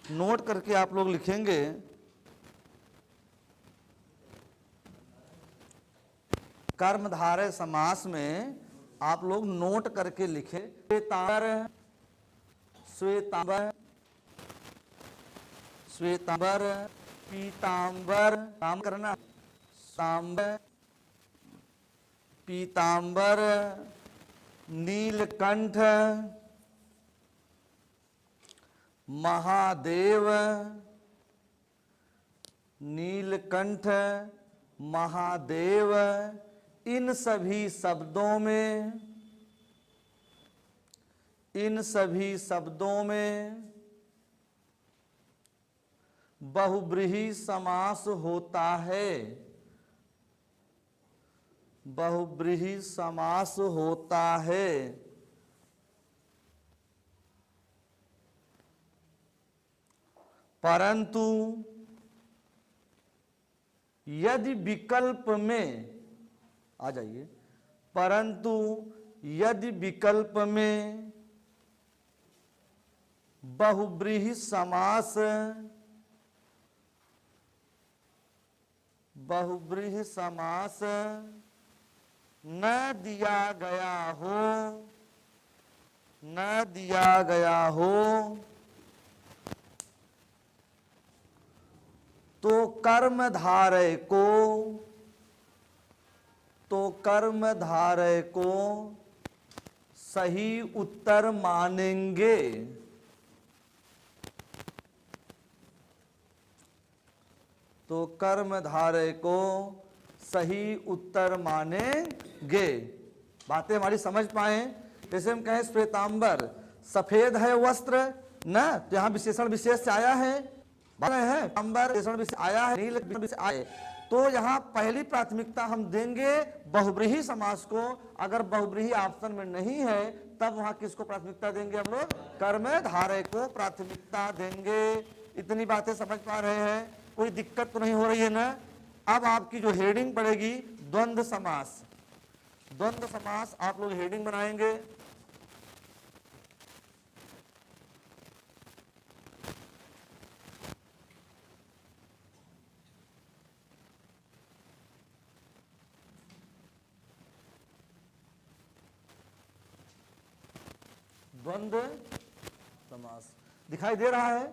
Note करके आप लोग लिखेंगे। कर्मधारय समास में आप लोग नोट करके लिखे। श्वेतांबर, श्वेतांबर, श्वेतांबर, पीतांबर, काम करना, सांबर, पीतांबर, नीलकंठ, महादेव, नीलकंठ, महादेव, इन सभी शब्दों में, इन सभी शब्दों में बहुब्रीहि समास होता है, बहुब्रीहि समास होता है। परंतु यदि विकल्प में, आ जाइए, परंतु यदि विकल्प में बहुब्रीहि समास, बहुब्रीहि समास न दिया गया हो, न दिया गया हो, तो कर्मधारय को, तो कर्मधारय को सही उत्तर मानेंगे, तो कर्मधारय को सही उत्तर मानेंगे। बातें हमारी समझ पाए। जैसे हम कहें श्वेतांबर, सफेद है वस्त्र न, तो यहां विशेषण विशेष से आया है, है अंबर विशेषण विशेष आया है, नील विशेष आए, तो यहाँ पहली प्राथमिकता हम देंगे बहुब्रीहि समास को। अगर बहुब्रीहि ऑप्शन में नहीं है तब वहां किसको प्राथमिकता देंगे हम लोग? कर्मधारय को प्राथमिकता देंगे। इतनी बातें समझ पा रहे हैं? कोई दिक्कत तो नहीं हो रही है ना? अब आपकी जो हेडिंग पड़ेगी द्वंद्व समास, द्वंद्व समास आप लोग हेडिंग बनाएंगे। द्वंद्व समास दिखाई दे रहा है?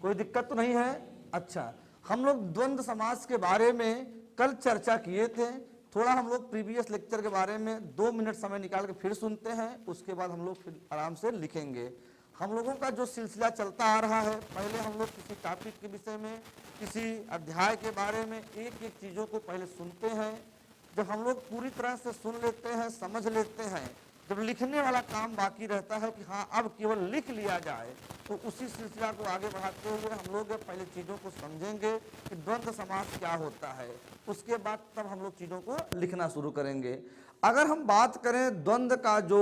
कोई दिक्कत तो नहीं है? अच्छा, हम लोग द्वंद्व समास के बारे में कल चर्चा किए थे। थोड़ा हम लोग प्रीवियस लेक्चर के बारे में 2 मिनट समय निकाल के फिर सुनते हैं, उसके बाद हम लोग फिर आराम से लिखेंगे। हम लोगों का जो सिलसिला चलता आ रहा है, पहले हम लोग किसी टॉपिक के विषय में, किसी अध्याय के बारे में एक एक चीज़ों को पहले सुनते हैं। जब हम लोग पूरी तरह से सुन लेते हैं, समझ लेते हैं, जब लिखने वाला काम बाकी रहता है कि हाँ अब केवल लिख लिया जाए, तो उसी सिलसिला को आगे बढ़ाते हुए हम लोग पहले चीज़ों को समझेंगे कि द्वंद्व समास क्या होता है। उसके बाद तब हम लोग चीज़ों को लिखना शुरू करेंगे। अगर हम बात करें द्वंद्व का जो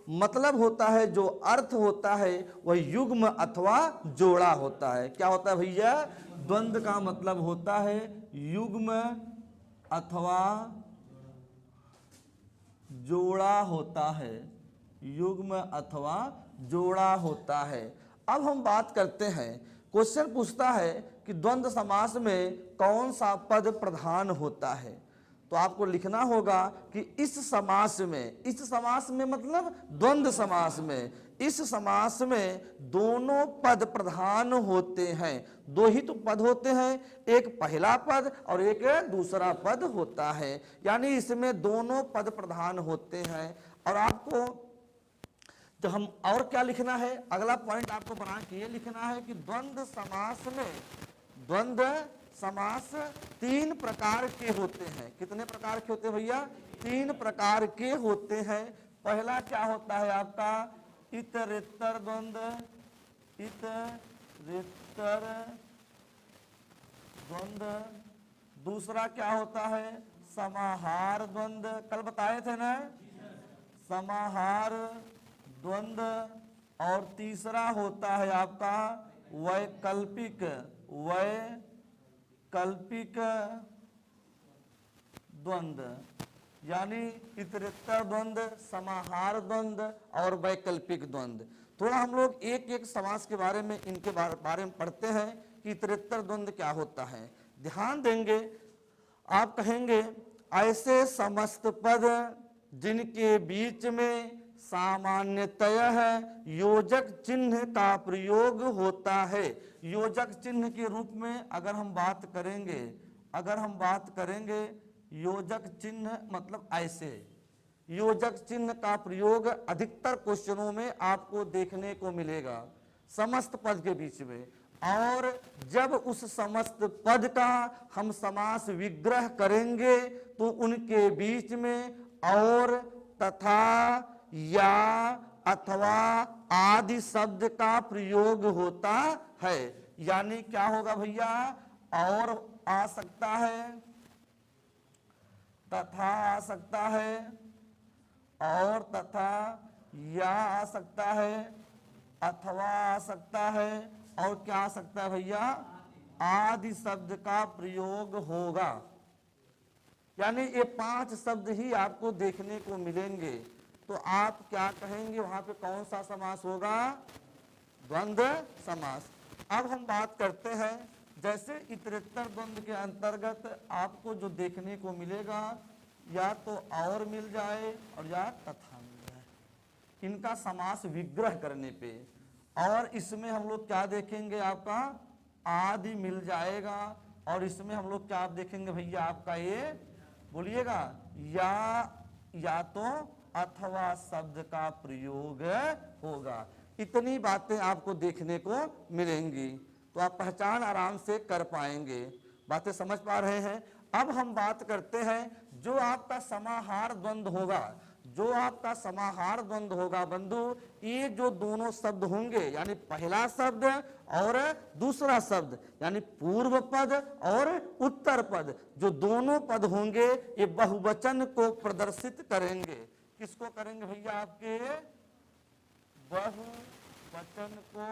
मतलब होता है, जो अर्थ होता है, वह युग्म अथवा जोड़ा होता है। क्या होता है भैया? द्वंद्व का मतलब होता है युग्म अथवा जोड़ा होता है, युग्म अथवा जोड़ा होता है। अब हम बात करते हैं, क्वेश्चन पूछता है कि द्वंद्व समास में कौन सा पद प्रधान होता है। तो आपको लिखना होगा कि इस समास में, इस समास में मतलब द्वंद्व समास में, इस समास में दोनों पद प्रधान होते हैं। दो ही तो पद होते हैं, एक पहला पद और एक दूसरा पद होता है, यानी इसमें दोनों पद प्रधान होते हैं। और आपको तो हम और क्या लिखना है, अगला पॉइंट आपको बना के ये लिखना है कि द्वंद्व समास में, द्वंद्व समास 3 प्रकार के होते हैं। कितने प्रकार के होते हैं भैया? 3 प्रकार के होते हैं। पहला क्या होता है आपका? इतरेत्तर द्वंद्व, इतरेत्तर द्वंद्व। दूसरा क्या होता है? समाहार द्वंद्व। कल बताए थे ना, समाहार द्वंद्व। और तीसरा होता है आपका वैकल्पिक, वैकल्पिक द्वंद्व। यानी इतरेत्तर द्वंद्व, समाहार द्वंद्व और वैकल्पिक द्वंद्व। थोड़ा हम लोग एक एक समास के बारे में, इनके बारे में पढ़ते हैं कि इतरेत्तर द्वंद्व क्या होता है। ध्यान देंगे, आप कहेंगे ऐसे समस्त पद जिनके बीच में सामान्यतः योजक चिन्ह का प्रयोग होता है। योजक चिन्ह के रूप में अगर हम बात करेंगे, योजक चिन्ह मतलब ऐसे, योजक चिन्ह का प्रयोग अधिकतर क्वेश्चनों में आपको देखने को मिलेगा समस्त पद के बीच में। और जब उस समस्त पद का हम समास विग्रह करेंगे तो उनके बीच में और, तथा, या, अथवा आदि शब्द का प्रयोग होता है। यानी क्या होगा भैया, और आ सकता है, तथा आ सकता है, और तथा या आ सकता है, अथवा आ सकता है, और क्या आ सकता है भैया, आदि शब्द का प्रयोग होगा। यानी ये 5 शब्द ही आपको देखने को मिलेंगे। तो आप क्या कहेंगे, वहां पे कौन सा समास होगा, द्वंद्व समास। अब हम बात करते हैं, जैसे इतरेत्तर द्वंद्व के अंतर्गत आपको जो देखने को मिलेगा, या तो और मिल जाए और या तथा मिल जाए इनका समास विग्रह करने पे। और इसमें हम लोग क्या देखेंगे, आपका आदि मिल जाएगा। और इसमें हम लोग क्या देखेंगे भैया, आपका ये बोलिएगा, या तो अथवा शब्द का प्रयोग होगा। इतनी बातें आपको देखने को मिलेंगी, तो आप पहचान आराम से कर पाएंगे। बातें समझ पा रहे हैं। अब हम बात करते हैं जो आपका समाहार द्वंद्व होगा, जो आपका समाहार द्वंद्व होगा बंधु, ये जो दोनों शब्द होंगे, यानी पहला शब्द और दूसरा शब्द, यानी पूर्व पद और उत्तर पद, जो दोनों पद होंगे ये बहुवचन को प्रदर्शित करेंगे। किसको करेंगे भैया, आपके बहुवचन को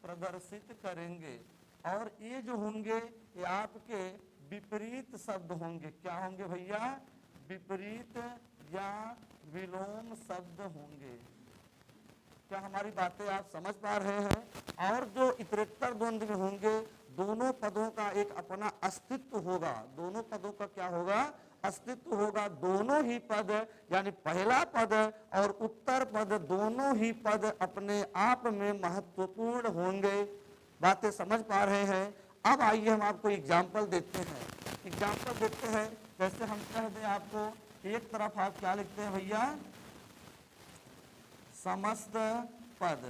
प्रदर्शित करेंगे। और ये जो होंगे ये आपके विपरीत शब्द होंगे। क्या होंगे भैया, विपरीत या विलोम शब्द होंगे। क्या हमारी बातें आप समझ पा रहे हैं। और जो इतरेत्तर द्वंद्व में होंगे, दोनों पदों का एक अपना अस्तित्व होगा। दोनों पदों का क्या होगा, अस्तित्व होगा। दोनों ही पद, यानी पहला पद और उत्तर पद, दोनों ही पद अपने आप में महत्वपूर्ण होंगे। बातें समझ पा रहे हैं। अब आइए हम आपको एग्जाम्पल देते हैं। जैसे हम कह दें आपको, एक तरफ आप क्या लिखते हैं भैया, समस्त पद,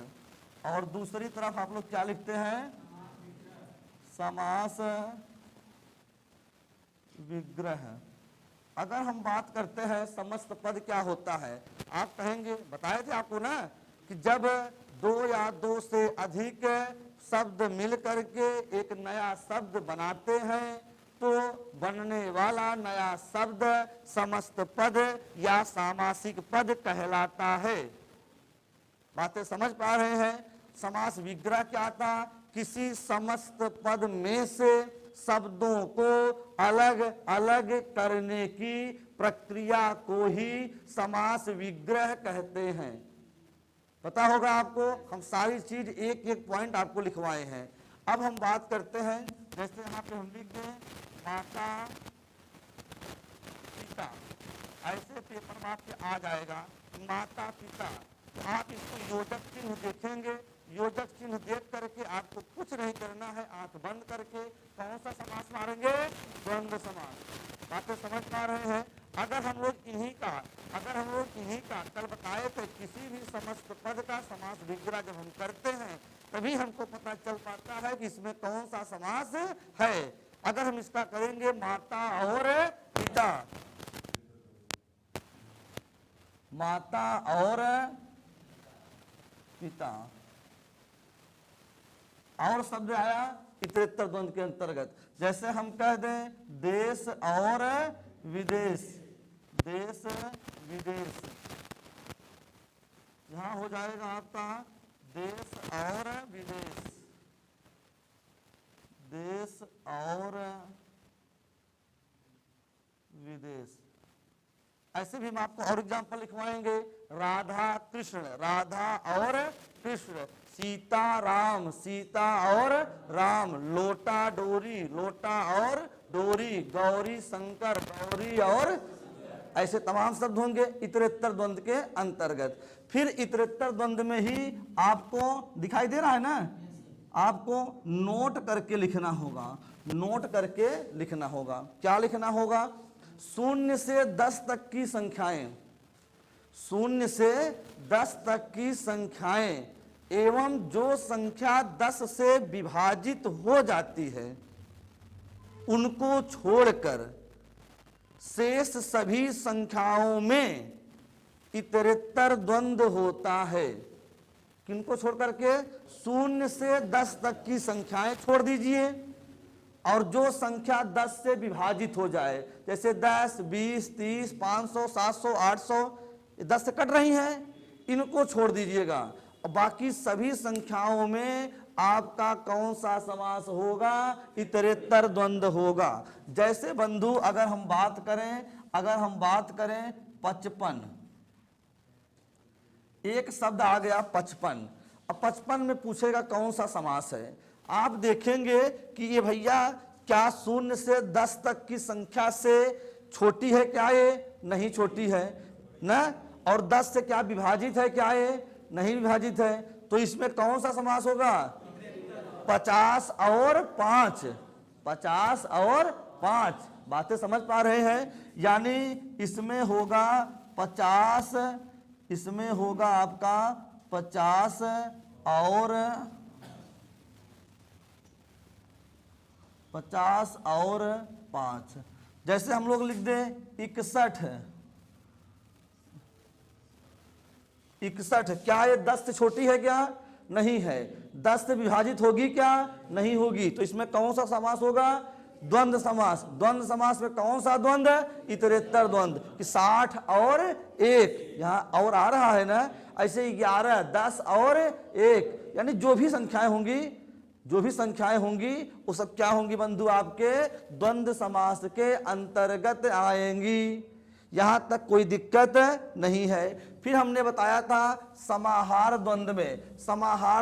और दूसरी तरफ आप लोग क्या लिखते हैं, समास विग्रह। अगर हम बात करते हैं समस्त पद क्या होता है, आप कहेंगे, बताए थे आपको ना कि जब दो या दो से अधिक शब्द मिल करके एक नया शब्द बनाते हैं तो बनने वाला नया शब्द समस्त पद या सामासिक पद कहलाता है। बातें समझ पा रहे हैं। समास विग्रह क्या था, किसी समस्त पद में से शब्दों को अलग अलग करने की प्रक्रिया को ही समास विग्रह कहते हैं। पता होगा आपको, हम सारी चीज एक एक पॉइंट आपको लिखवाए हैं। अब हम बात करते हैं, जैसे यहाँ पे हम लिख दें माता पिता, ऐसे पेपर में आपके आ जाएगा माता पिता। तो आप इसको योजक चिन्ह देखेंगे। योजक चिन्ह देख करके आपको कुछ नहीं करना है, आंख बंद करके कौन सा समास मारेंगे, द्वंद्व समास। बातें समझ पा रहे हैं। अगर हम लोग इन्हीं का कल बताए थे, किसी भी समस्त पद का समास विग्रह जब हम करते हैं तभी हमको पता चल पाता है कि इसमें कौन सा समास है। अगर हम इसका करेंगे माता और पिता, माता और पिता, और शब्द आया इतरेत्तर द्वंद्व के अंतर्गत। जैसे हम कह दें देश और विदेश, देश विदेश, यहां हो जाएगा आपका देश और विदेश, देश और विदेश। ऐसे भी हम आपको और एग्जाम्पल लिखवाएंगे, राधा कृष्ण, राधा और कृष्ण, सीता राम, सीता और राम, लोटा डोरी, लोटा और डोरी, गौरी शंकर, गौरी और, ऐसे तमाम शब्द होंगे इतरेत्तर द्वंद के अंतर्गत। फिर इतरेत्तर द्वंद में ही आपको दिखाई दे रहा है ना, आपको नोट करके लिखना होगा, नोट करके लिखना होगा। क्या लिखना होगा? 0 से 10 तक की संख्याएं, 0 से 10 तक की संख्याएं एवं जो संख्या 10 से विभाजित हो जाती है उनको छोड़कर शेष सभी संख्याओं में इतरेत्तर द्वंद होता है। किनको छोड़ करके? 0 से 10 तक की संख्याएं छोड़ दीजिए और जो संख्या 10 से विभाजित हो जाए, जैसे 10, 20, 30, 500, 700, 800, 10 से कट रही हैं, इनको छोड़ दीजिएगा। और बाकी सभी संख्याओं में आपका कौन सा समास होगा? इतरेत्तर द्वंद होगा। जैसे बंधु अगर हम बात करें 55, एक शब्द आ गया 55, अब 55 में पूछेगा कौन सा समास है। आप देखेंगे कि ये भैया क्या 0 से 10 तक की संख्या से छोटी है क्या? ये नहीं छोटी है ना। और 10 से क्या विभाजित है क्या? ये नहीं विभाजित है। तो इसमें कौन सा समास होगा? 50 और 5, 50 और 5। बातें समझ पा रहे हैं? यानी इसमें होगा 50, इसमें होगा आपका 50 और 5। जैसे हम लोग लिख दें 61, 61, क्या ये 10 से छोटी है क्या? नहीं है। 10 से विभाजित होगी क्या? नहीं होगी। तो इसमें कौन सा समास होगा? द्वंद्व समास। द्वंद्व समास में कौन सा द्वंद्व? इतरेत्तर द्वंद्व। कि 60 और 1, यहाँ और आ रहा है ना, ऐसे 11, 10 और 1, यानी जो भी संख्याएं होंगी वो सब क्या होंगी बंधु? आपके द्वंद्व समास के अंतर्गत आएंगी। यहां तक कोई दिक्कत नहीं है। फिर हमने बताया था समाहार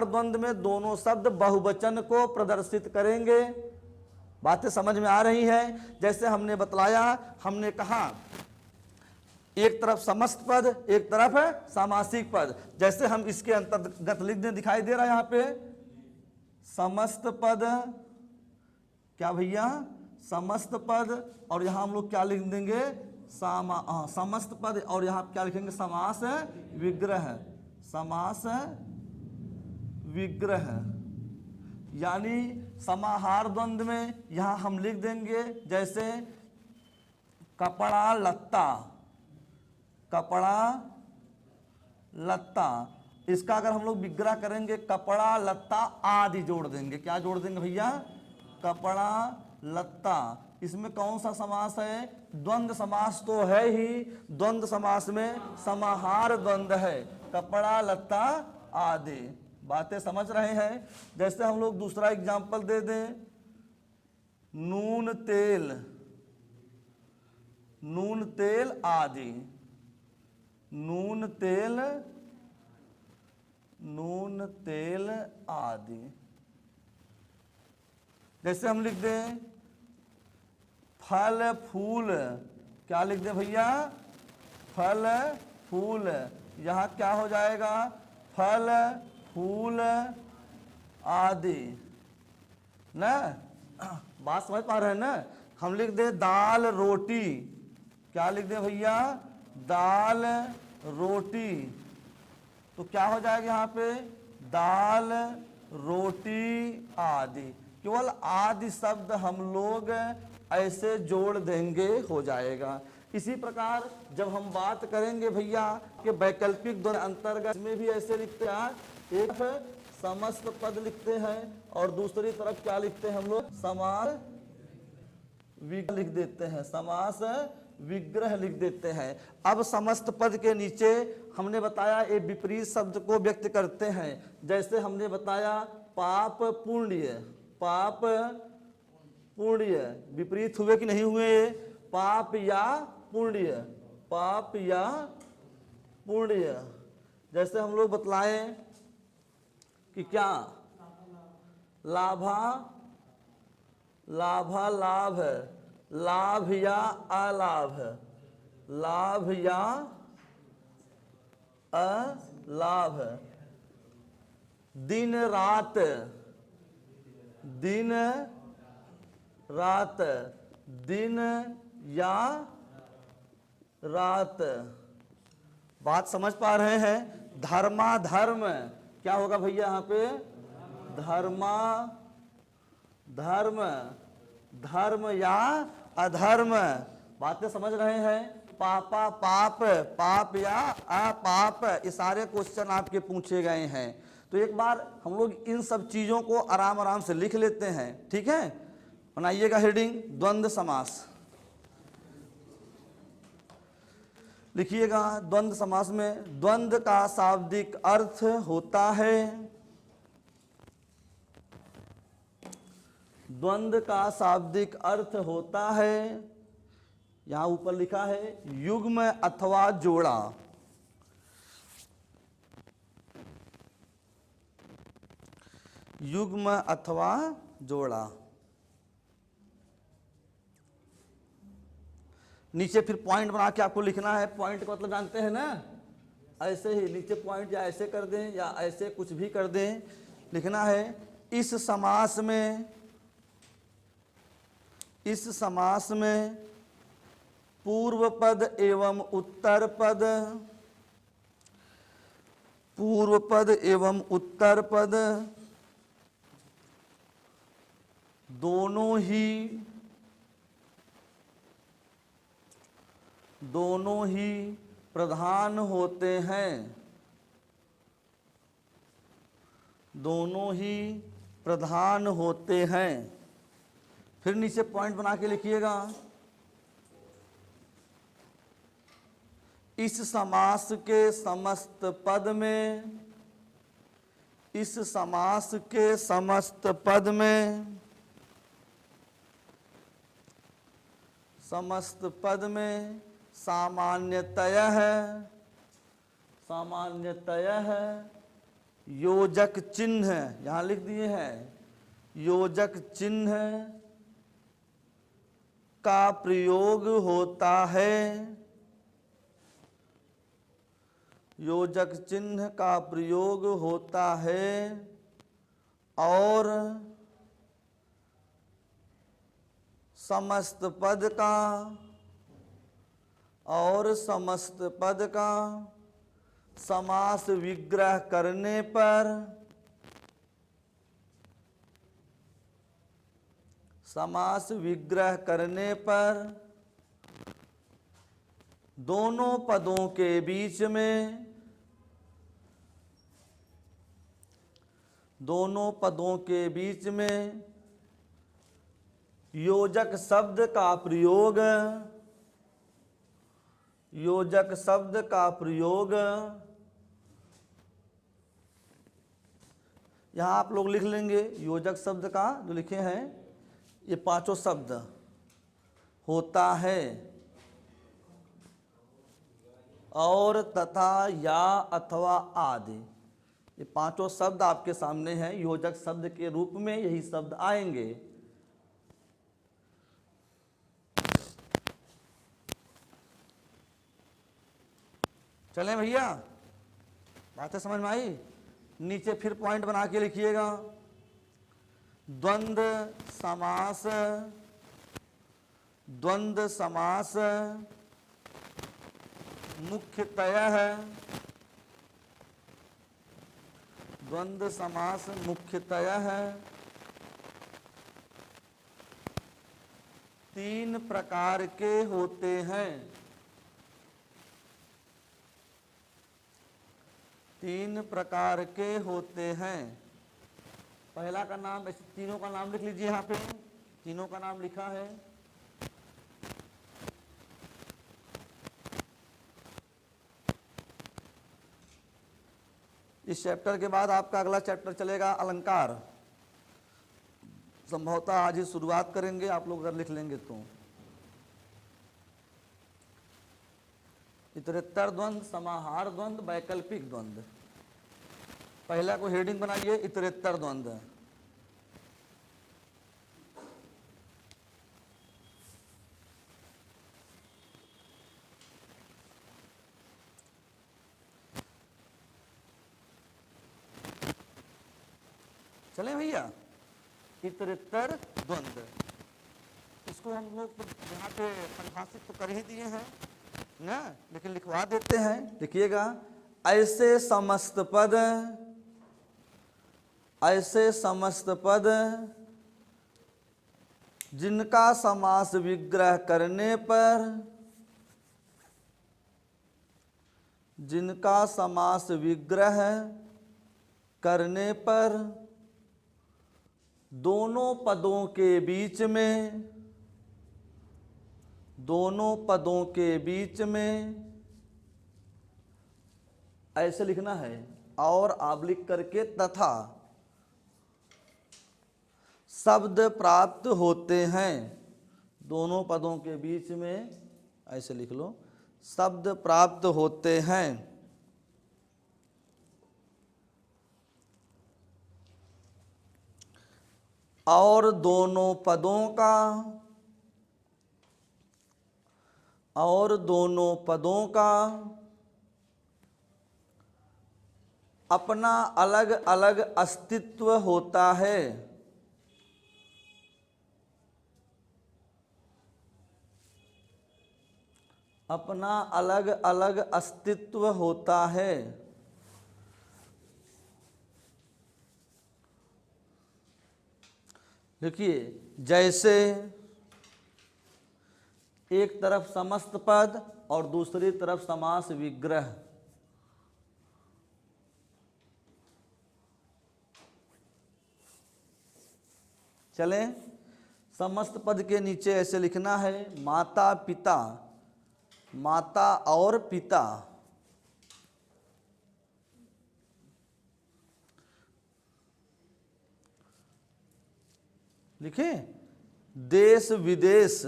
द्वंद में दोनों शब्द बहुवचन को प्रदर्शित करेंगे। बातें समझ में आ रही हैं? जैसे हमने बतलाया, हमने कहा एक तरफ समस्त पद, एक तरफ सामासिक पद। जैसे हम इसके अंतर्गत लिख दें, दिखाई दे रहा है यहाँ पे समस्त पद, क्या भैया? समस्त पद, और यहां हम लोग क्या लिख देंगे? समस्त पद, और यहां क्या लिखेंगे? समास विग्रह, समास विग्रह। यानी समाहार द्वंद में यहां हम लिख देंगे जैसे कपड़ा लत्ता, कपड़ा लत्ता। इसका अगर हम लोग विग्रह करेंगे कपड़ा लत्ता आदि जोड़ देंगे। क्या जोड़ देंगे भैया? कपड़ा लत्ता। इसमें कौन सा समास है? द्वंद्व समास तो है ही। द्वंद्व समास में समाहार द्वंद है, कपड़ा लत्ता आदि। बातें समझ रहे हैं? जैसे हम लोग दूसरा एग्जाम्पल दे दें, नून तेल, नून तेल आदि, नून तेल, नून तेल आदि। जैसे हम लिख दें फल फूल, क्या लिख दें भैया? फल फूल। यहां क्या हो जाएगा? फल फूल आदि ना। बात समझ पा रहे हैं ना? हम लिख दें दाल रोटी, क्या लिख दें भैया? दाल रोटी। तो क्या हो जाएगा यहाँ पे? दाल रोटी आदि। केवल आदि शब्द हम लोग ऐसे जोड़ देंगे, हो जाएगा। इसी प्रकार जब हम बात करेंगे भैया कि वैकल्पिक द्वंद्व अंतर्गत में भी ऐसे लिखते हैं, एक समस्त पद लिखते हैं और दूसरी तरफ क्या लिखते हैं हम लोग? समास विग्रह लिख देते हैं, समास विग्रह लिख देते हैं। अब समस्त पद के नीचे हमने बताया ये विपरीत शब्द को व्यक्त करते हैं। जैसे हमने बताया पाप पुण्य, पाप पुण्य विपरीत हुए कि नहीं हुए? पाप या पुण्य, पाप या पुण्य। जैसे हम लोग बतलाएं कि क्या लाभा लाभा लाभ, लाभ या अलाभ, लाभ या अलाभ, दिन रात, दिन रात, दिन या रात। बात समझ पा रहे हैं? धर्मा धर्म क्या होगा भैया यहाँ पे? धर्मा धर्म, धर्म या अधर्म। बातें समझ रहे हैं? पापा पाप, पाप या अपाप, ये सारे क्वेश्चन आपके पूछे गए हैं। तो एक बार हम लोग इन सब चीजों को आराम आराम से लिख लेते हैं, ठीक है? बनाइएगा हेडिंग द्वंद्व समास। लिखिएगा द्वंद्व समास में द्वंद्व का शाब्दिक अर्थ होता है, द्वंद्व का शाब्दिक अर्थ होता है, यहां ऊपर लिखा है युग्म अथवा जोड़ा। युग्म अथवा जोड़ा। नीचे फिर पॉइंट बना के आपको लिखना है। पॉइंट का मतलब जानते हैं ना? ऐसे ही नीचे पॉइंट या ऐसे कर दें या ऐसे कुछ भी कर दें, लिखना है इस समास में, इस समास में पूर्व पद एवं उत्तर पद, पूर्व पद एवं उत्तर पद दोनों ही प्रधान होते हैं, दोनों ही प्रधान होते हैं। फिर नीचे पॉइंट बना के लिखिएगा इस समास के समस्त पद में, इस समास के समस्त पद में, समस्त पद में सामान्यतयः, सामान्यतयः योजक चिन्ह, यहां लिख दिए हैं, योजक चिन्ह का प्रयोग होता है, योजक चिन्ह का प्रयोग होता है और समस्त पद का, और समस्त पद का समास विग्रह करने पर, समास विग्रह करने पर दोनों पदों के बीच में, दोनों पदों के बीच में योजक शब्द का प्रयोग, योजक शब्द का प्रयोग, यहां आप लोग लिख लेंगे योजक शब्द का जो लिखे हैं ये पांचों शब्द होता है और तथा या अथवा आदि, ये पांचों शब्द आपके सामने हैं। योजक शब्द के रूप में यही शब्द आएंगे। चलें भैया, बातें समझ में आई? नीचे फिर पॉइंट बना के लिखिएगा द्वंद्व समास, द्वंद्व समास मुख्यतयः, द्वंद्व समास मुख्यतयः तीन प्रकार के होते हैं, तीन प्रकार के होते हैं। पहला का नाम, ऐसे तीनों का नाम लिख लीजिए, यहाँ पे तीनों का नाम लिखा है। इस चैप्टर के बाद आपका अगला चैप्टर चलेगा अलंकार। संभवतः आज ही शुरुआत करेंगे, आप लोग अगर लिख लेंगे तो। इतरेत्तर द्वंद्व, समाहार द्वंद्व, वैकल्पिक द्वंद्व। पहला को हेडिंग बनाइए, इतरेत्तर द्वंद्व। चले भैया, इतरेत्तर द्वंद्व, इसको हम लोग यहाँ पे परिभाषित तो कर ही दिए हैं ना, लेकिन लिखवा देते हैं। लिखिएगा, ऐसे समस्त पद, ऐसे समस्त पद जिनका समास विग्रह करने पर, जिनका समास विग्रह करने पर दोनों पदों के बीच में, दोनों पदों के बीच में, ऐसे लिखना है, और आबलिक करके तथा शब्द प्राप्त होते हैं। दोनों पदों के बीच में ऐसे लिख लो, शब्द प्राप्त होते हैं। और दोनों पदों का, और दोनों पदों का अपना अलग अलग अस्तित्व होता है। अपना अलग अलग अस्तित्व होता है। देखिए, जैसे एक तरफ समस्त पद और दूसरी तरफ समास विग्रह, चलें, समस्त पद के नीचे ऐसे लिखना है, माता पिता, माता और पिता। लिखें, देश विदेश,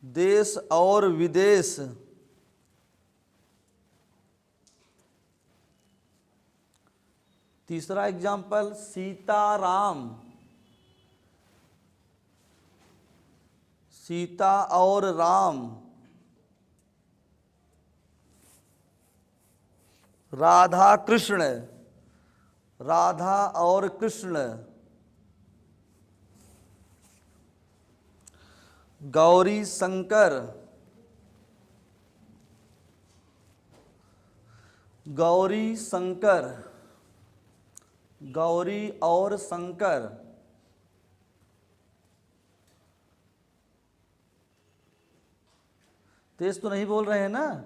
देश और विदेश। तीसरा एग्जाम्पल, सीताराम, सीता और राम। राधा कृष्ण, राधा और कृष्ण। गौरी शंकर, गौरी शंकर, गौरी और शंकर। तेज तो नहीं बोल रहे हैं ना,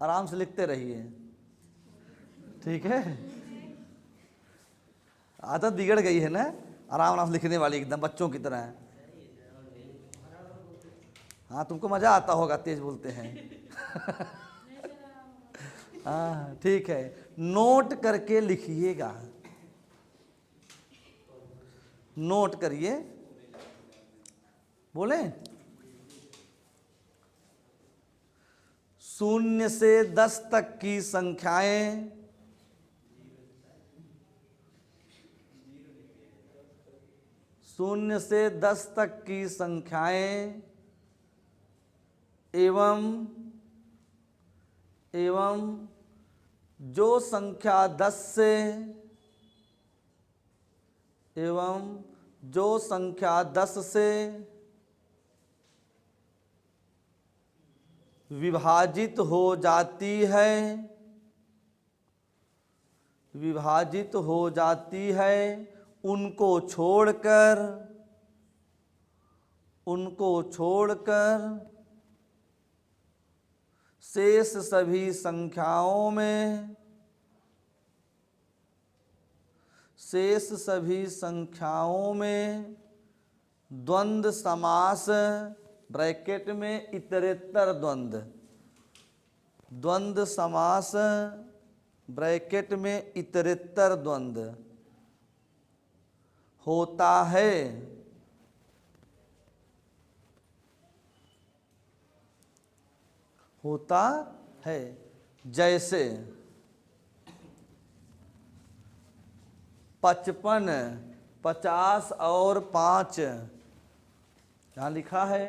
आराम से लिखते रहिए, ठीक है। आदत बिगड़ गई है ना, आराम आराम से लिखने वाली, एकदम बच्चों की तरह। हाँ, तुमको मजा आता होगा, तेज बोलते हैं। हाँ ठीक है, नोट करके लिखिएगा, नोट करिए, बोले। 0 से 10 तक की संख्याएं, 0 से 10 तक की संख्याएं एवं जो संख्या 10 से, एवं जो संख्या 10 से विभाजित हो जाती है, विभाजित हो जाती है, उनको छोड़कर, उनको छोड़कर शेष सभी संख्याओं में, शेष सभी संख्याओं में द्वंद्व समास, ब्रैकेट में इतरेत्तर द्वंद्व, द्वंद्व समास ब्रैकेट में इतरेत्तर द्वंद्व होता है। होता है। जैसे 55, 50 और 5, यहाँ लिखा है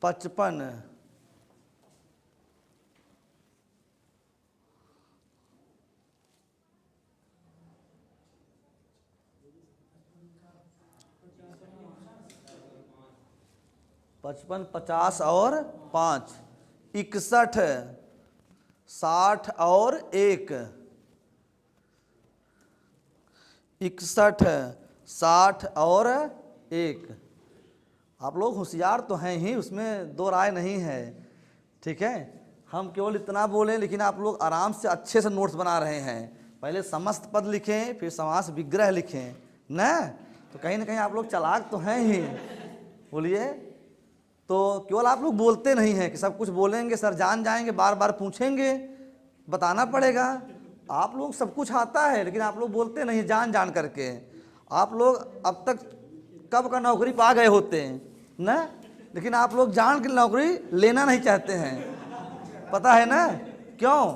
55, 55, 50 और 5, 61, 60 और 1, 61, 60 और 1। आप लोग होशियार तो हैं ही, उसमें दो राय नहीं है, ठीक है। हम केवल इतना बोलें, लेकिन आप लोग आराम से अच्छे से नोट्स बना रहे हैं। पहले समस्त पद लिखें, फिर समास विग्रह लिखें ना, तो कहीं ना कहीं आप लोग चालाक तो हैं ही। बोलिए, तो केवल आप लोग बोलते नहीं हैं कि सब कुछ बोलेंगे, सर जान जाएंगे, बार बार पूछेंगे, बताना पड़ेगा। आप लोग सब कुछ आता है, लेकिन आप लोग बोलते नहीं जान जान करके। आप लोग अब तक कब का नौकरी पा गए होते हैं ना, लेकिन आप लोग जान के नौकरी लेना नहीं चाहते हैं, पता है ना क्यों?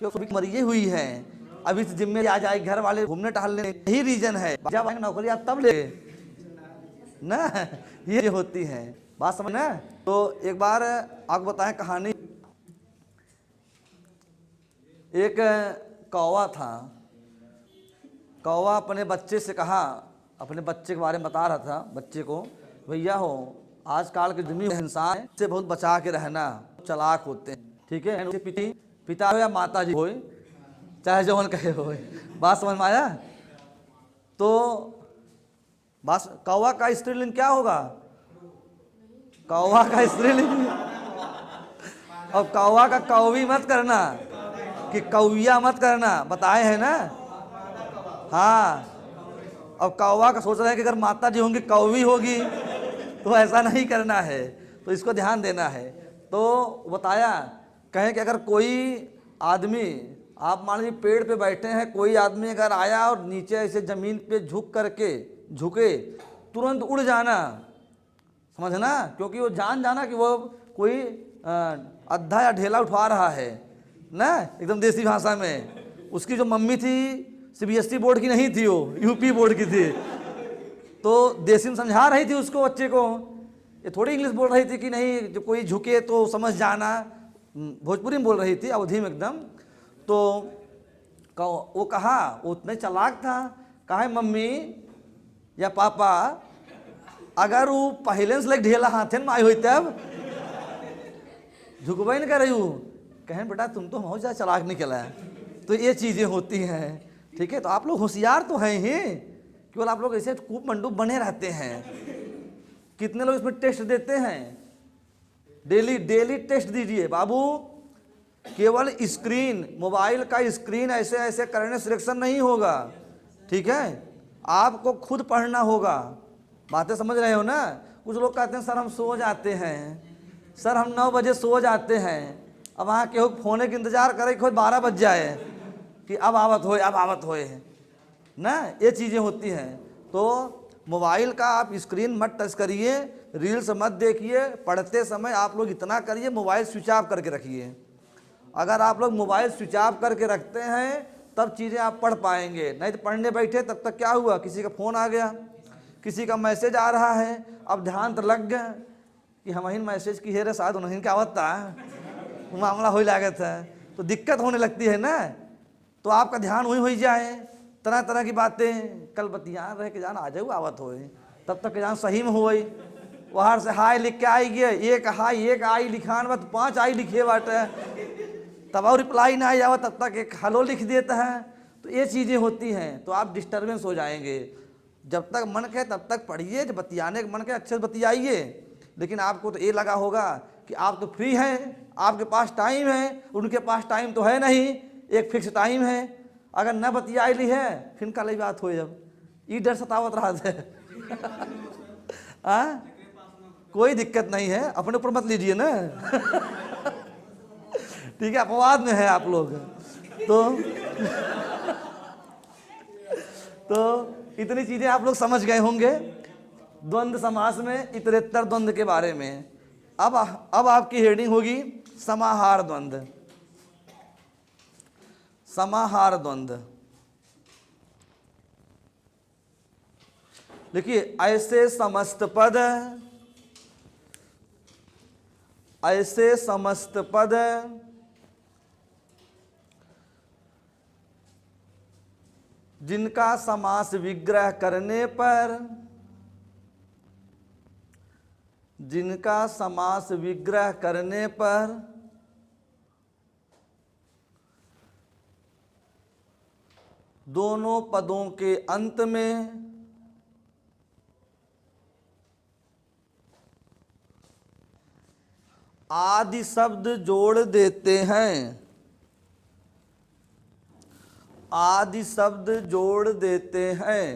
क्योंकि मरी हुई है, अभी से जिम्मेदारी आ जाए, घर वाले घूमने टहलने, यही रीजन है। जब आएंगे नौकरी आप तब ले ना, ये होती है बात, समझ ना। तो एक बार आपको बताएं कहानी। एक कौवा था, कौवा अपने बच्चे से कहा, अपने बच्चे के बारे में बता रहा था बच्चे को, भैया हो आजकल के दुनिया में इंसान से बहुत बचा के रहना, चालाक होते हैं, ठीक है। पिता हो या माता जी हो, चाहे जवन कहे हो, बात समझ में आया? तो बस कौवा का स्त्रीलिंग क्या होगा? कौवा का स्त्रीलिंग। और कौवा का कौवी मत करना कि कौविया मत करना, बताए हैं ना। हाँ, अब कौवा का सोच रहे हैं कि अगर माता जी होंगी कौवी होगी, तो ऐसा नहीं करना है, तो इसको ध्यान देना है। तो बताया, कहें कि अगर कोई आदमी, आप मान लीजिए पेड़ पे बैठे हैं, कोई आदमी अगर आया और नीचे ऐसे ज़मीन पे झुक करके झुके, तुरंत उड़ जाना, समझना, क्योंकि वो जान जाना कि वो कोई अद्धा या ढेला उठवा रहा है ना, एकदम देसी भाषा में। उसकी जो मम्मी थी CBSE बोर्ड की नहीं थी, वो UP बोर्ड की थी, तो देसी में समझा रही थी उसको, बच्चे को। ये थोड़ी इंग्लिश बोल रही थी कि नहीं जो कोई झुके तो समझ जाना, भोजपुरी में बोल रही थी, अवधि में एकदम। तो वो कहा, वो उतने चालाक था, कहा मम्मी या पापा, अगर वो पहले से लग ढेला हाथे में आई हुई तब झुकबई न कर रही हूँ, कहें बेटा तुम तो बहुत ज़्यादा चालाक निकला है। तो ये चीज़ें होती हैं, ठीक है। तो आप लोग होशियार तो हैं ही, केवल आप लोग ऐसे कूप मंडूप बने रहते हैं। कितने लोग इसमें टेस्ट देते हैं? डेली डेली टेस्ट दीजिए बाबू। केवल स्क्रीन, मोबाइल का स्क्रीन ऐसे ऐसे करने सिलेक्शन नहीं होगा, ठीक है। आपको खुद पढ़ना होगा, बातें समझ रहे हो ना। कुछ लोग कहते हैं सर हम सो जाते हैं, सर हम 9 बजे सो जाते हैं, अब वहाँ केहू फोने के इंतजार करे खुद 12 बज जाए कि अब आवत होए, अब आवत होए ना, ये चीज़ें होती हैं। तो मोबाइल का आप स्क्रीन मत टच करिए, रील्स मत देखिए, पढ़ते समय आप लोग इतना करिए मोबाइल स्विच ऑफ करके रखिए। अगर आप लोग मोबाइल स्विच ऑफ करके रखते हैं तब चीज़ें आप पढ़ पाएंगे, नहीं तो पढ़ने बैठे तब तक क्या हुआ, किसी का फ़ोन आ गया, किसी का मैसेज आ रहा है, अब ध्यान तो लग गया कि हम ही मैसेज की है रे, शायद उन्हीं क्या आवता मामला हो लागत है, तो दिक्कत होने लगती है ना। तो आपका ध्यान वही हो जाए, तरह तरह की बातें कल बतियान रह के जान आ जाओ आवत होए, तब तक जान सही में होई। वहाँ से हाय लिख के आई गए, एक हाय एक आई लिखान बा, 5 आई लिखे बाटे, तब और रिप्लाई ना आई जावा, तब तक एक हेलो लिख देता है। तो ये चीज़ें होती हैं, तो आप डिस्टर्बेंस हो जाएंगे। जब तक मन कहे तब तक पढ़िए, जब बतियाने का मन कहे अच्छे से बतियाइए। लेकिन आपको तो ये लगा होगा कि आप तो फ्री हैं, आपके पास टाइम है, उनके पास टाइम तो है नहीं, एक फिक्स टाइम है। अगर न बतियाई ली है फिर कल ही बात हो, जब ये डर सतावत रहा है कोई दिक्कत नहीं है, अपने ऊपर मत लीजिए ना ठीक है, अपवाद में है आप लोग। तो इतनी चीजें आप लोग समझ गए होंगे द्वंद्व समास में इतरेत्तर द्वंद्व के बारे में। अब आपकी हेडिंग होगी समाहार द्वंद्व। समाहार द्वंद्व। देखिए ऐसे समस्त पद, ऐसे समस्त पद जिनका समास विग्रह करने पर, जिनका समास विग्रह करने पर दोनों पदों के अंत में आदि शब्द जोड़ देते हैं, आदि शब्द जोड़ देते हैं।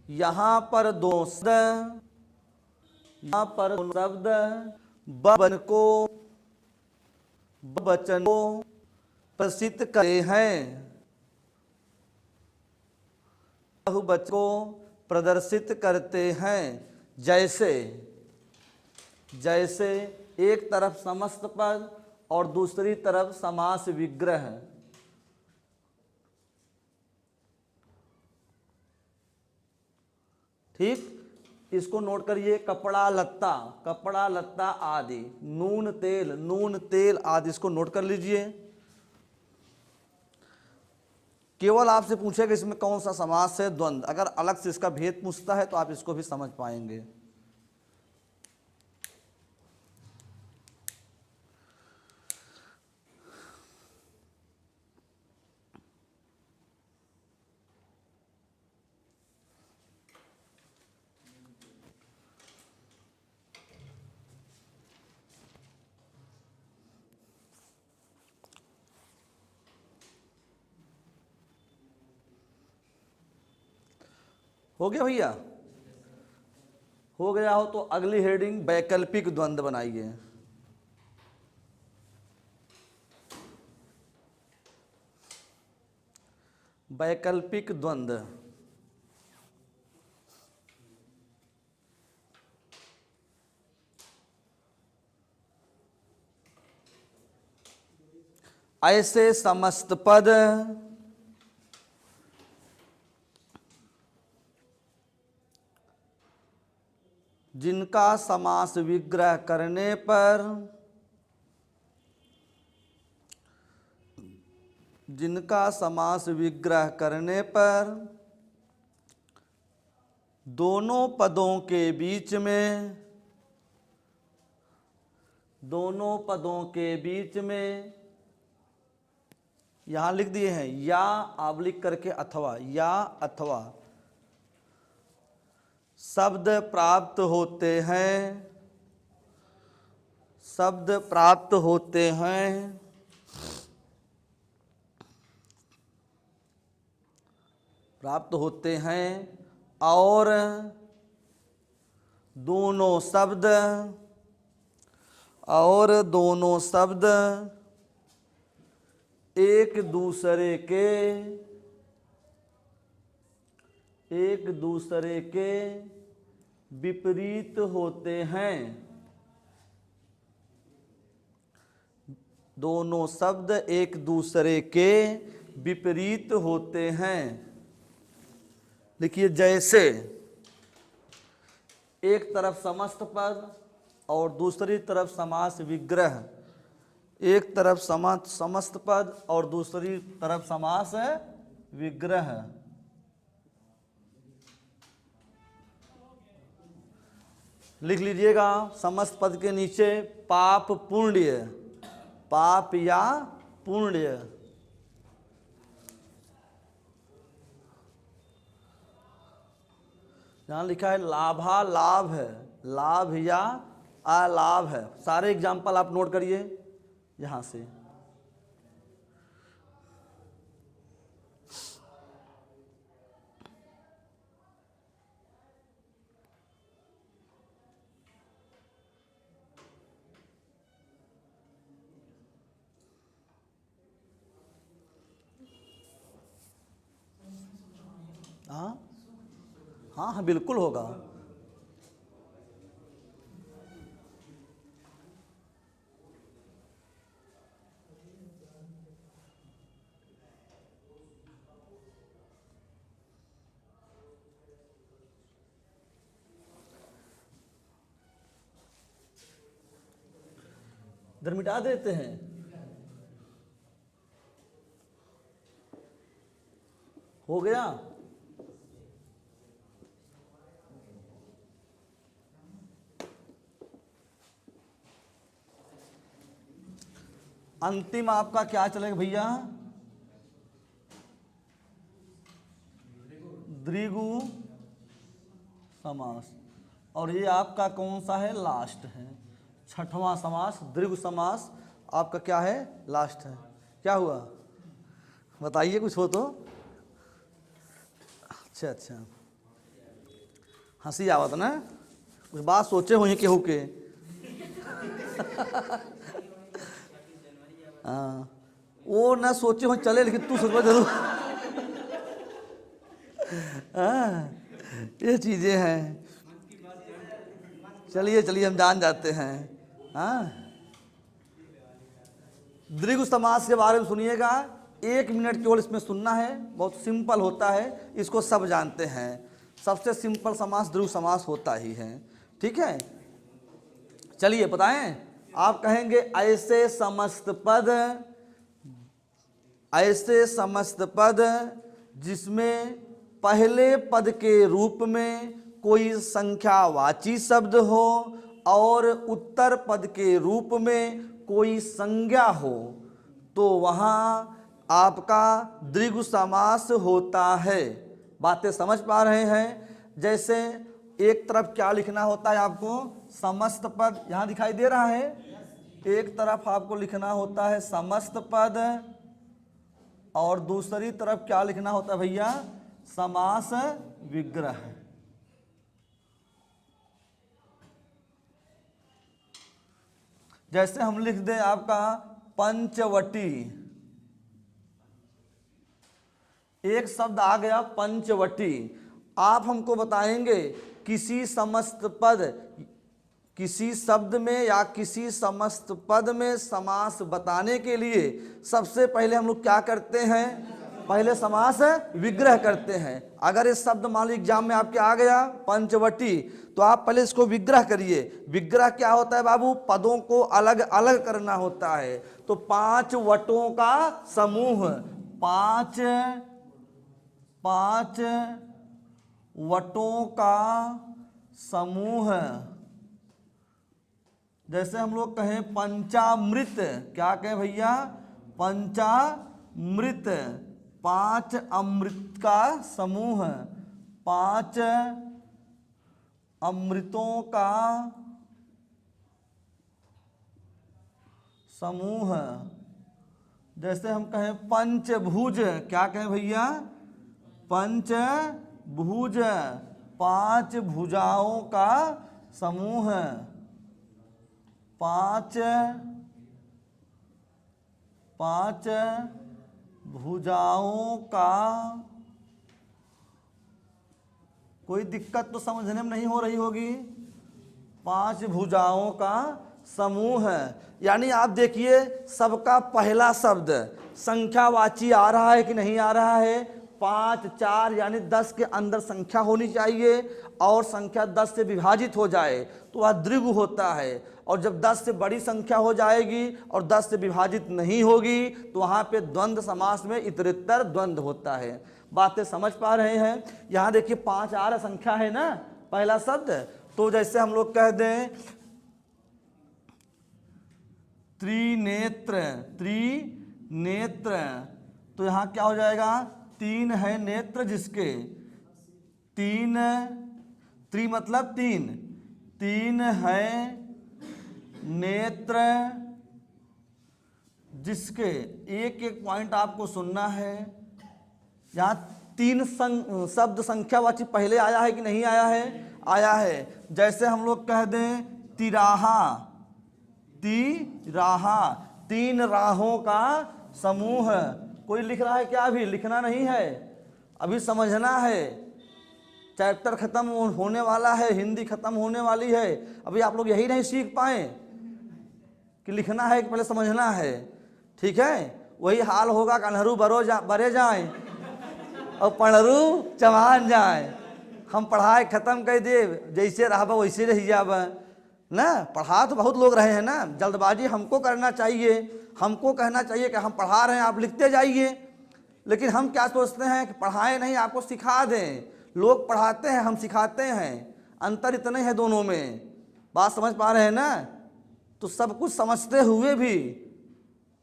यहां पर दो शब्द, यहां पर शब्द बचन को, वचन को प्रसिद्ध करते हैं, बहुवचन को प्रदर्शित करते हैं। जैसे, जैसे एक तरफ समस्त पद और दूसरी तरफ समास विग्रह। ठीक, इसको नोट करिए। कपड़ा लत्ता, कपड़ा लत्ता आदि, नून तेल, नून तेल आदि, इसको नोट कर लीजिए। केवल आपसे पूछेगा इसमें कौन सा समास है, द्वंद्व। अगर अलग से इसका भेद पूछता है तो आप इसको भी समझ पाएंगे। हो गया भैया? हो गया हो तो अगली हेडिंग वैकल्पिक द्वंद्व बनाइए। वैकल्पिक द्वंद्व। ऐसे समस्त पद जिनका समास विग्रह करने पर, जिनका समास विग्रह करने पर दोनों पदों के बीच में, दोनों पदों के बीच में, यहां लिख दिए हैं या, आप लिख करके अथवा, या अथवा शब्द प्राप्त होते हैं, शब्द प्राप्त होते हैं, प्राप्त होते हैं और दोनों शब्द, और दोनों शब्द एक दूसरे के, एक दूसरे के विपरीत होते हैं। दोनों शब्द एक दूसरे के विपरीत होते हैं। देखिए जैसे एक तरफ समस्त पद और दूसरी तरफ समास विग्रह, एक तरफ समस्त पद और दूसरी तरफ समास विग्रह। लिख लीजिएगा समस्त पद के नीचे पाप पुण्य, पाप या पुण्य। यहां लिखा है लाभा लाभ है, लाभ या अलाभ है। सारे एग्जाम्पल आप नोट करिए यहां से। हाँ हाँ हाँ बिल्कुल होगा। इधर मिटा देते हैं। हो गया। अंतिम आपका क्या चलेगा भैया? द्विगु समास। और ये आपका कौन सा है? लास्ट है, छठवां समास। द्विगु समास आपका क्या है? लास्ट है। क्या हुआ बताइए, कुछ हो तो। अच्छा, हंसी आवत ना, कुछ बात सोचे हुए केहू के। हाँ, वो ना सोचे हो चले, लेकिन तू सोच जरूर। हाँ, ये चीजें हैं। चलिए हम जान जाते हैं। हाँ, द्विगु समास के बारे में सुनिएगा, 1 मिनट केवल इसमें सुनना है, बहुत सिंपल होता है, इसको सब जानते हैं। सबसे सिंपल समास द्विगु समास होता ही है। ठीक है, चलिए बताएं। आप कहेंगे ऐसे समस्त पद जिसमें पहले पद के रूप में कोई संख्यावाची शब्द हो और उत्तर पद के रूप में कोई संज्ञा हो, तो वहाँ आपका द्विगु समास होता है। बातें समझ पा रहे हैं? जैसे एक तरफ क्या लिखना होता है आपको? समस्त पद, यहाँ दिखाई दे रहा है। एक तरफ आपको लिखना होता है समस्त पद, और दूसरी तरफ क्या लिखना होता है भैया? समास विग्रह। जैसे हम लिख दें आपका पंचवटी, एक शब्द आ गया पंचवटी। आप हमको बताएंगे किसी समस्त पद, किसी शब्द में या किसी समस्त पद में समास बताने के लिए सबसे पहले हम लोग क्या करते हैं? पहले समास विग्रह करते हैं। अगर इस शब्द मान लो एग्जाम में आपके आ गया पंचवटी, तो आप पहले इसको विग्रह करिए। विग्रह क्या होता है बाबू? पदों को अलग अलग करना होता है। तो 5 वटों का समूह, 5 वटों का समूह। जैसे हम लोग कहें पंचामृत, क्या कहें भैया? पंचामृत, 5 अमृत का समूह, 5 अमृतों का समूह। जैसे हम कहें पंचभुज, क्या कहें भैया? पंचभुज, 5 भुजाओं का समूह, 5 भुजाओं का। कोई दिक्कत तो समझने में नहीं हो रही होगी? 5 भुजाओं का समूह, यानी आप देखिए सबका पहला शब्द संख्यावाची आ रहा है कि नहीं आ रहा है? 5, 4 यानी 10 के अंदर संख्या होनी चाहिए, और संख्या 10 से विभाजित हो जाए तो वह द्विगु होता है। और जब 10 से बड़ी संख्या हो जाएगी और 10 से विभाजित नहीं होगी, तो वहाँ पे द्वंद्व समास में इतरेत्तर द्वंद्व होता है। बातें समझ पा रहे हैं? यहाँ देखिए 5 आ रहा संख्या है ना, पहला शब्द। तो जैसे हम लोग कह दें त्रिनेत्र, तो यहाँ क्या हो जाएगा? 3 है नेत्र जिसके, 3 त्रि मतलब 3 है नेत्र जिसके। एक एक पॉइंट आपको सुनना है। यहाँ 3 शब्द संख्यावाची पहले आया है कि नहीं आया है? आया है। जैसे हम लोग कह दें तिराहा, 3 राहों का समूह। कोई लिख रहा है क्या? अभी लिखना नहीं है, अभी समझना है। चैप्टर खत्म होने वाला है, हिंदी खत्म होने वाली है। अभी आप लोग यही नहीं सीख पाए कि लिखना है कि पहले समझना है। ठीक है, वही हाल होगा कन्हरू बरे जाए और पढ़रू चमान जाए। हम पढ़ाई खत्म कर दे, जैसे रहब वैसे रह जाब। ना, पढ़ा तो बहुत लोग रहे हैं ना, जल्दबाजी हमको करना चाहिए, हमको कहना चाहिए कि हम पढ़ा रहे हैं आप लिखते जाइए, लेकिन हम क्या सोचते हैं कि पढ़ाएं नहीं आपको सिखा दें। लोग पढ़ाते हैं हम सिखाते हैं, अंतर इतने है दोनों में। बात समझ पा रहे हैं ना? तो सब कुछ समझते हुए भी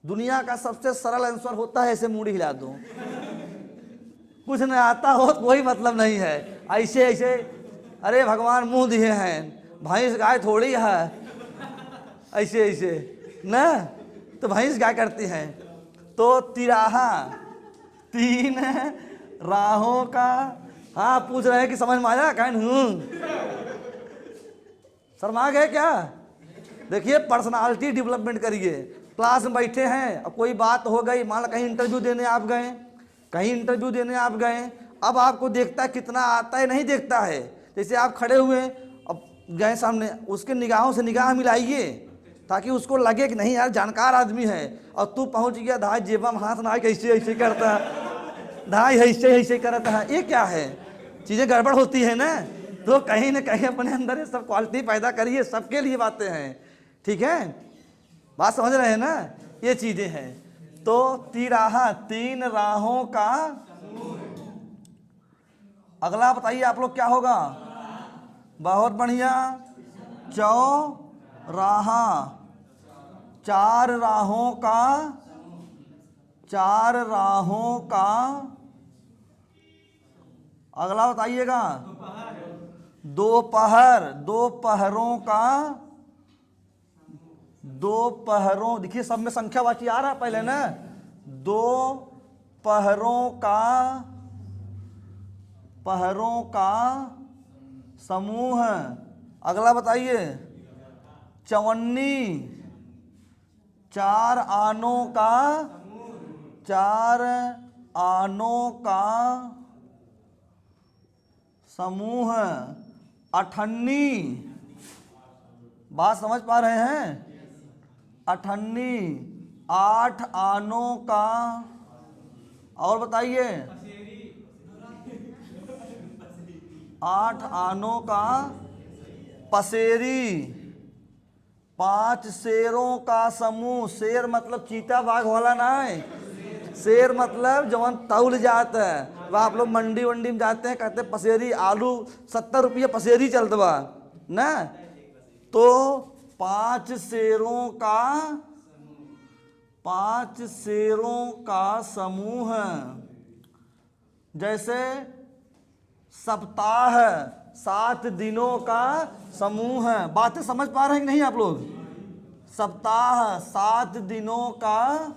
दुनिया का सबसे सरल आंसर होता है ऐसे मूड़ी हिला दो, कुछ नहीं आता हो तो कोई मतलब नहीं है, ऐसे ऐसे अरे भगवान मुंह दिए हैं, भैंस गाय थोड़ी है, ऐसे ऐसे ना, तो भैंस गाय करती हैं। तो तिराहा, 3 राहों का, हाँ पूछ रहे हैं कि समझ में आया? शर्मा गए क्या? देखिए पर्सनालिटी डेवलपमेंट करिए। क्लास में बैठे हैं, अब कोई बात हो गई, मान लो कहीं इंटरव्यू देने आप गए, कहीं इंटरव्यू देने आप गए, अब आपको देखता है कितना आता है, नहीं देखता है। जैसे आप खड़े हुए अब गए सामने, उसके निगाहों से निगाह मिलाइए ताकि उसको लगे कि नहीं यार जानकार आदमी है, और तू पहुंच गया धाय जेबा में हाथ ना कैसे ऐसे करता है, धाय ऐसे ऐसे करता है, ये क्या है? चीज़ें गड़बड़ होती है ना। तो कहीं ना कहीं अपने अंदर ये सब क्वालिटी पैदा करिए, सबके लिए बातें हैं, ठीक है? बात समझ रहे हैं ना? ये चीजें हैं। तो तिराहा, 3 राहों का, अगला बताइए आप लोग क्या होगा? बहुत बढ़िया, चौराहा, 4 राहों का, 4 राहों का, अगला बताइएगा दोपहर, 2 पहरों का, 2 पहरों, देखिए सब में संख्यावाची आ रहा है पहले ना, 2 पहरों का, पहरों का समूह। अगला बताइए चवन्नी, 4 आनों का, 4 आनों का समूह। अठन्नी, बात समझ पा रहे हैं? अठन्नी, 8 आनों का, और बताइए 8 आनों का पसेरी। 5 शेरों का समूह। शेर मतलब चीता बाघ वाला ना है, शेर मतलब जवन तौल जाता है, वह आप लोग मंडी वंडी में जाते हैं, कहते हैं पसेरी, आलू 70 रुपये पसेरी चलतवा ना। तो 5 शेरों का, 5 शेरों का समूह। जैसे सप्ताह, 7 दिनों का समूह। बातें समझ पा रहे हैं कि नहीं आप लोग? सप्ताह 7 दिनों का,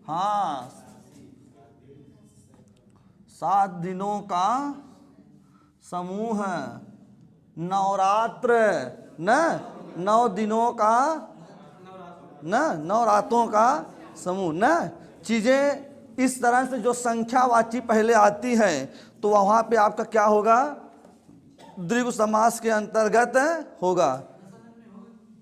हाँ 7 दिनों का समूह। नवरात्र न, 9 दिनों का न, 9 रातों का समूह न। चीजें इस तरह से जो संख्यावाची पहले आती हैं तो वहां पे आपका क्या होगा? द्विगु समास के अंतर्गत होगा।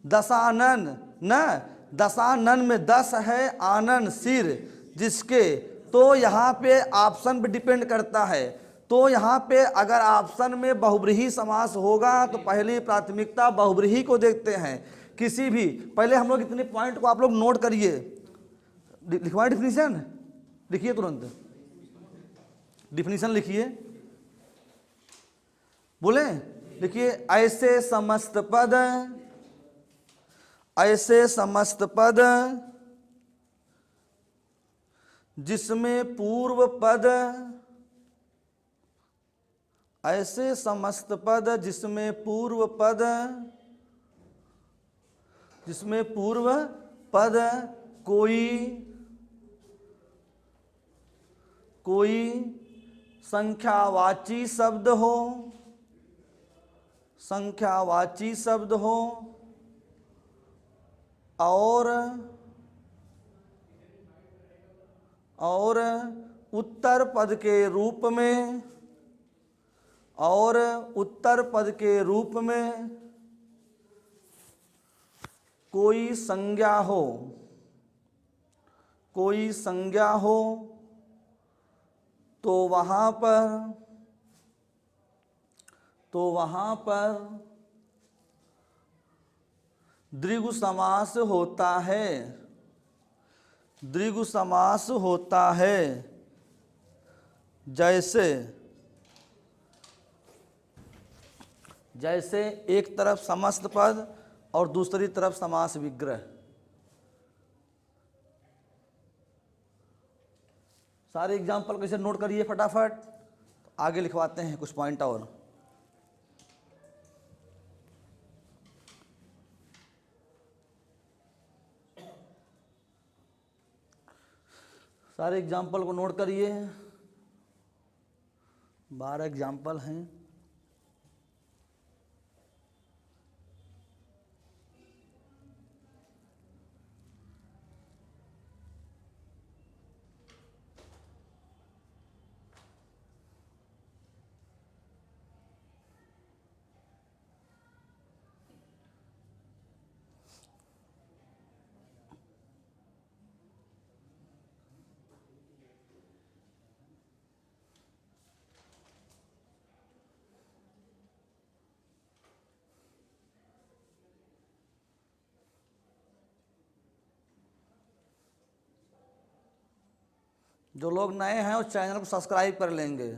दशानन न, दशानन में 10 है, आनन सिर जिसके, तो यहाँ पे ऑप्शन पे डिपेंड करता है। तो यहाँ पे अगर ऑप्शन में बहुब्रीही समास होगा तो पहली प्राथमिकता बहुब्रीही को देखते हैं। किसी भी, पहले हम लोग इतने पॉइंट को आप लोग नोट करिए, लिखवाए डिफिनीशन, लिखिए तुरंत डिफिनीशन लिखिए, बोले लिखिए। ऐसे समस्त पद, ऐसे समस्त पद जिसमें पूर्व पद, ऐसे समस्त पद जिसमें पूर्व पद, जिसमें पूर्व पद कोई संख्यावाची शब्द हो, संख्यावाची शब्द हो, और उत्तर पद के रूप में, और उत्तर पद के रूप में कोई संज्ञा हो, कोई संज्ञा हो, तो तो वहां पर द्विगु समास होता है, द्विगु समास होता है। जैसे जैसे एक तरफ समस्त पद और दूसरी तरफ समास विग्रह। सारे एग्जाम्पल कैसे नोट करिए फटाफट, आगे लिखवाते हैं कुछ पॉइंट और। सारे एग्जाम्पल को नोट करिए, 12 एग्जाम्पल हैं। जो लोग नए हैं उस चैनल को सब्सक्राइब कर लेंगे,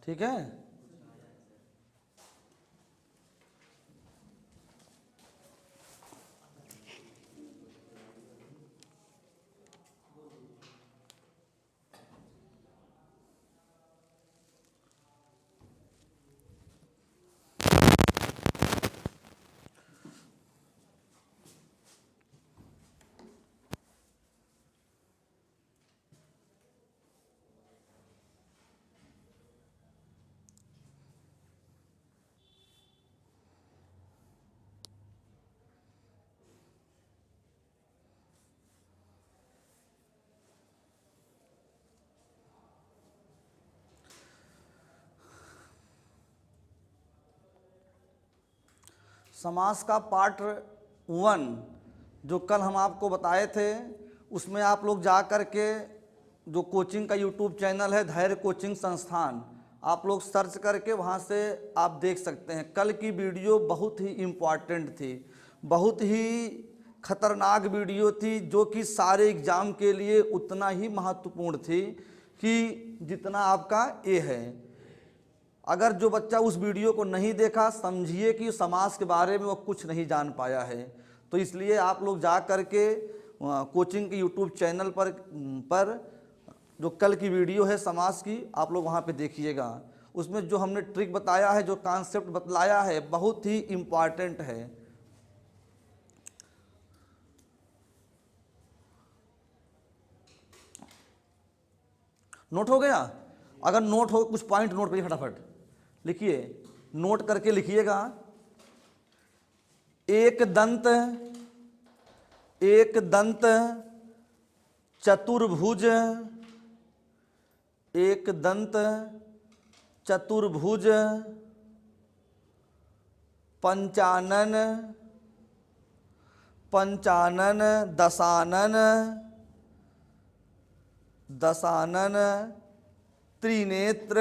ठीक है। समास का पार्ट 1 जो कल हम आपको बताए थे, उसमें आप लोग जा कर के जो कोचिंग का यूट्यूब चैनल है धैर्य कोचिंग संस्थान, आप लोग सर्च करके वहाँ से आप देख सकते हैं। कल की वीडियो बहुत ही इम्पॉर्टेंट थी, बहुत ही खतरनाक वीडियो थी, जो कि सारे एग्ज़ाम के लिए उतना ही महत्वपूर्ण थी कि जितना आपका ये है। अगर जो बच्चा उस वीडियो को नहीं देखा, समझिए कि समास के बारे में वो कुछ नहीं जान पाया है। तो इसलिए आप लोग जा कर के कोचिंग के यूट्यूब चैनल पर जो कल की वीडियो है समास की, आप लोग वहाँ पे देखिएगा। उसमें जो हमने ट्रिक बताया है, जो कॉन्सेप्ट बतलाया है, बहुत ही इम्पॉर्टेंट है। नोट हो गया? अगर नोट हो कुछ पॉइंट नोट करिए फटाफट, लिखिए, नोट करके लिखिएगा। एक दंत चतुर्भुज, एक दंत चतुर्भुज पंचानन दशानन त्रिनेत्र,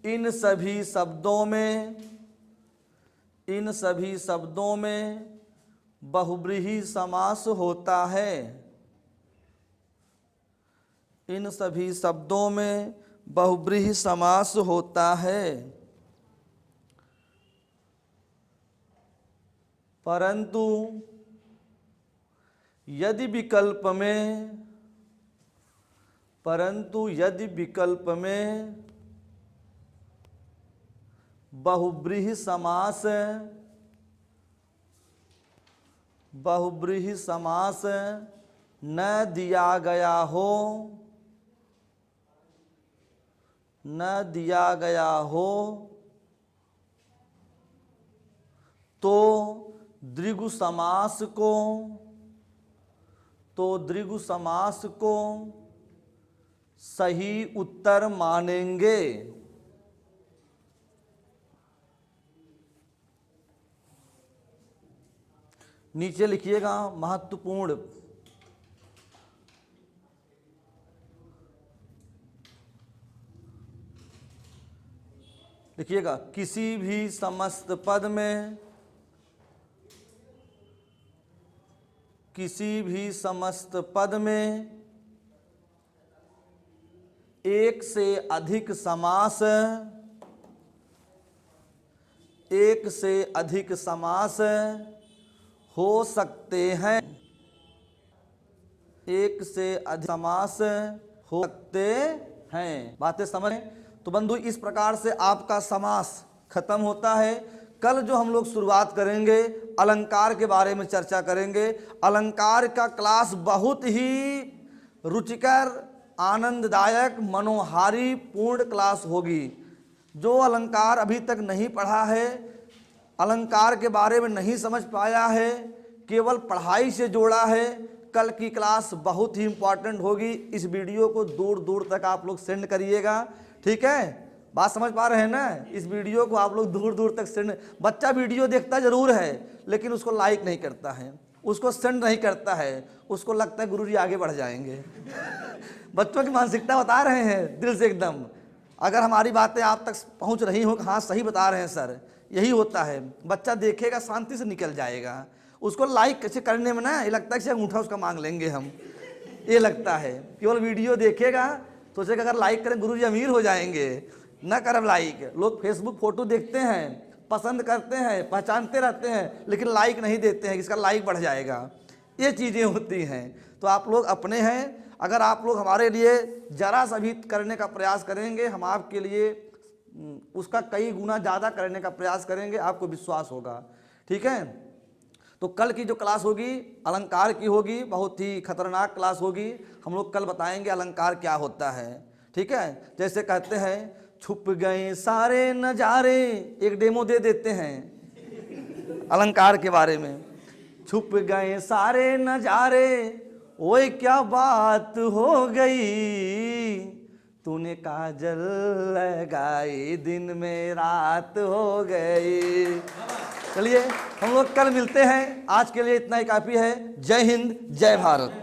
इन सभी शब्दों में बहुब्रीहि समास होता है। इन सभी शब्दों में बहुब्रीहि समास होता है। परंतु यदि विकल्प में बहुब्रीहि समास न दिया गया हो तो द्विगु समास को सही उत्तर मानेंगे। नीचे लिखिएगा महत्वपूर्ण, देखिएगा, किसी भी समस्त पद में, किसी भी समस्त पद में एक से अधिक समास, एक से अधिक समास हो सकते हैं, एक से अधिक समास हो सकते हैं। बातें समझ? तो बंधु, इस प्रकार से आपका समास खत्म होता है। कल जो हम लोग शुरुआत करेंगे, अलंकार के बारे में चर्चा करेंगे। अलंकार का क्लास बहुत ही रुचिकर, आनंददायक, मनोहारी पूर्ण क्लास होगी। जो अलंकार अभी तक नहीं पढ़ा है, अलंकार के बारे में नहीं समझ पाया है, केवल पढ़ाई से जोड़ा है, कल की क्लास बहुत ही इंपॉर्टेंट होगी। इस वीडियो को दूर दूर तक आप लोग सेंड करिएगा, ठीक है? बात समझ पा रहे हैं ना? इस वीडियो को आप लोग दूर दूर तक सेंड। बच्चा वीडियो देखता जरूर है, लेकिन उसको लाइक नहीं करता है, उसको सेंड नहीं करता है, उसको लगता है गुरुजी आगे बढ़ जाएंगे। बच्चों की मानसिकता बता रहे हैं दिल से एकदम। अगर हमारी बातें आप तक पहुंच रही हो कि हाँ सही बता रहे हैं सर, यही होता है। बच्चा देखेगा, शांति से निकल जाएगा। उसको लाइक कैसे करने में ना ये लगता है कि अंगूठा उसका मांग लेंगे हम, ये लगता है। केवल वीडियो देखेगा, सोचेगा अगर लाइक करें गुरुजी अमीर हो जाएंगे, ना करब लाइक। लोग फेसबुक फोटो देखते हैं, पसंद करते हैं, पहचानते रहते हैं, लेकिन लाइक नहीं देते हैं कि इसका लाइक बढ़ जाएगा। ये चीज़ें होती हैं। तो आप लोग अपने हैं, अगर आप लोग हमारे लिए जरा सा भी करने का प्रयास करेंगे, हम आपके लिए उसका कई गुना ज़्यादा करने का प्रयास करेंगे, आपको विश्वास होगा, ठीक है? तो कल की जो क्लास होगी अलंकार की होगी, बहुत ही खतरनाक क्लास होगी। हम लोग कल बताएंगे अलंकार क्या होता है, ठीक है? जैसे कहते हैं छुप गए सारे नजारे, एक डेमो दे देते हैं अलंकार के बारे में। छुप गए सारे नजारे, ओए क्या बात हो गई, तूने काजल लगाई दिन में रात हो गई। चलिए हम लोग कल मिलते हैं, आज के लिए इतना ही काफ़ी है। जय हिंद, जय भारत।